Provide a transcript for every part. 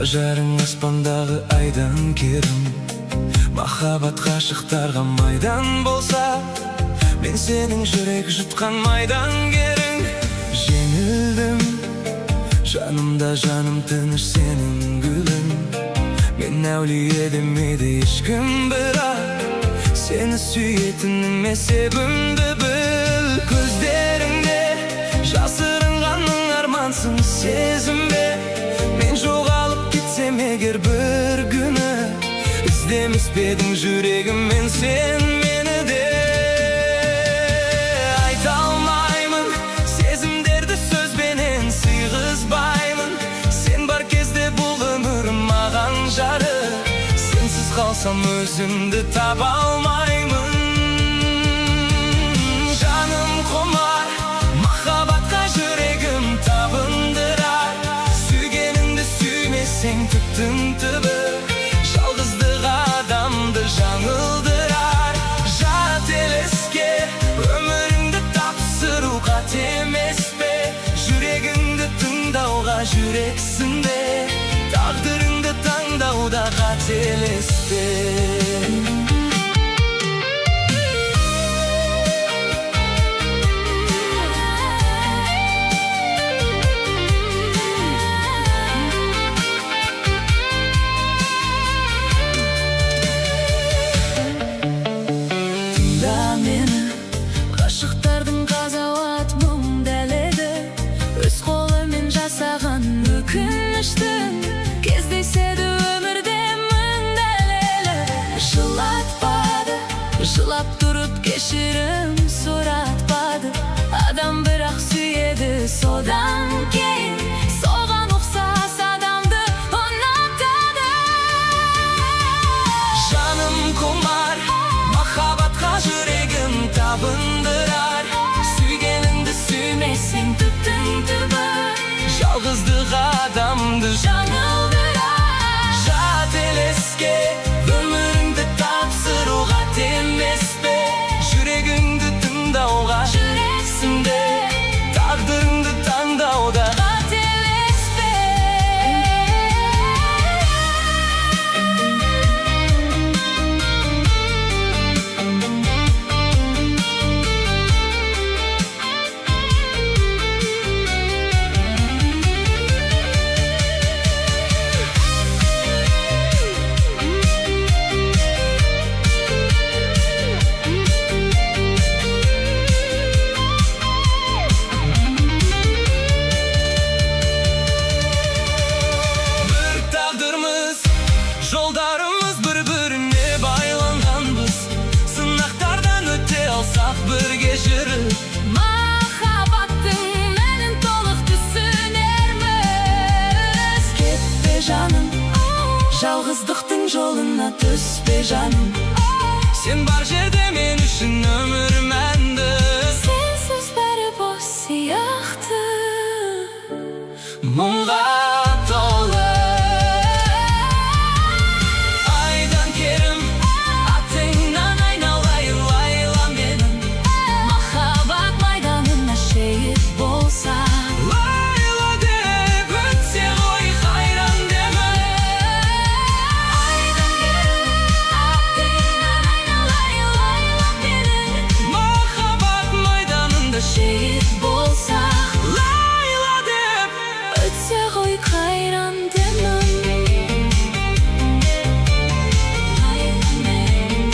Ажарың аспандағы айдан керім, махаббат ғашықтарға майдан болса, мен сенің жүрек жұтқан майдан керің. Жеңілдім, жанымда жаным тыныш сенің гүлің. Мен әулие демейді ешкім, бірақ сені сүйетініме себімді біл. Көздеріңде жасырынғаның армансың, сезімбе мен жоғалып кетсем егер бір күні, іздемес пе едің жүрегіммен сен мені де. Айта алмаймын сезімдерді сөзбенен сыйғызбаймын. Сен бар кезде бұл өмір маған жары, сенсіз қалсам өзімді таба алмаймын. Жаным құмар махаббатқа, жүрегім табындырар. Сүйгеніңді сүймесең түптің түбі, жалғыздық адамды жаңылдырар. Жателеске өміріңді тапсыру қате емес пе? Жүрегіңді тыңдауға жүрексің бе? Тағдырыңды таңдауда қателеспе. Ғашықтардың қазауат мұң дәледі, өз қолымен жасаған өкініштің. Кездеседі өмірде мың дәлелі. Жылатпады, жылап тұрып кешірім сұратпады. Адам бірақ сүйеді содан кейін, соған ұқсас адамды ұнатады. Жаным құмар махаббатқа, жүрегім табындырар. Сүйгеніңді сүймесең түптің түбі, жалғыздық адамды жаңылдырар. Жателеске өміріңді тапсыру қате емес пе? Жүрегіңді тыңдауға жүрексің бе? Тағдырыңды таңдауда қателеспе. Жолдарымыз бір-біріне байланғанбыз, сынақтардан өте алсақ бірге жүріп, махаббаттың мәнін толық түсінерміз. Кетпе жаным, жалғыздықтың жолына түспе жаным. Сен бар жерде мен үшін өмір мәнді. Сенсіз бәрі бос сияқты, мұңға толы. Шейіт болса, Лайла деп өтсе ғой қайран демім. Лайламен,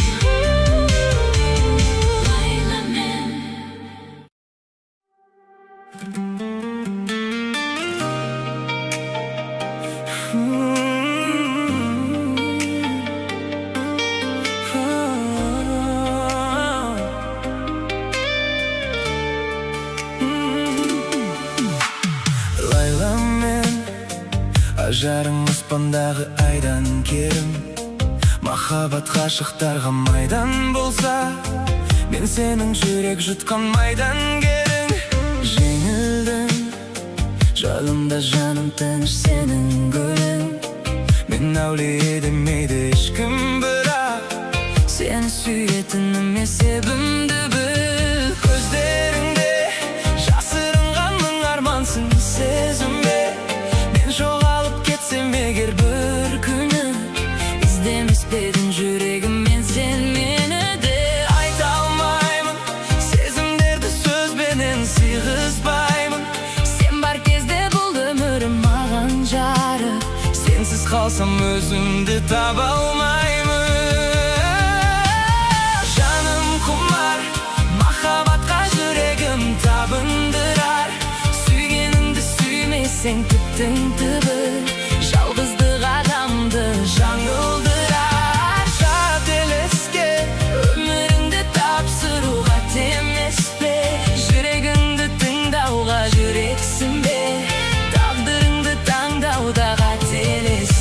Лайламен. Ажарың аспандағы айдан керім, махаббат ғашықтарға майдан болса, мен сенің жүрек жұтқан майдан керің. Жеңілдім, Жанымда жаным тыныш сенің гүлің. Мен әулие демейді ешкім, бірақ сені сүйетініме себімді біл. Көздеріңде жасырынған мың армансың, сезімде мен жоғалып кетсем егер бір күні, іздемес пе едің жүрегіммен сен мені де? Айта алмаймын сезімдерді сөзбенен сыйғызбаймын. Сен бар кезде бұл өмірім маған жарық, сенсіз қалсам өзімді таба алмаймын. Жаным құмар махаббатқа, жүрегім табындырар. Сүйгеніңді сүймесең түптің түбі, жалғыздық адамды жаңылдырар. Қателеске өміріңді тапсыруға темес пе? Жүрегіңді тыңдауға жүрексің бе? Тағдырыңды таңдауда қателеспе.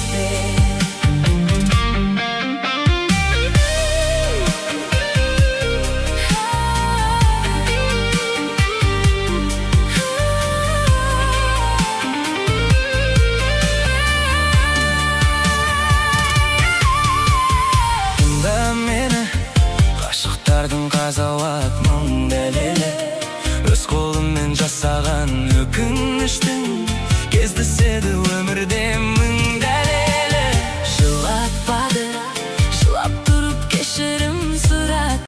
Ғашықтардың қазалат мың дәлелі, өз қолыммен жасаған өкініштің кездеседі өмірде мың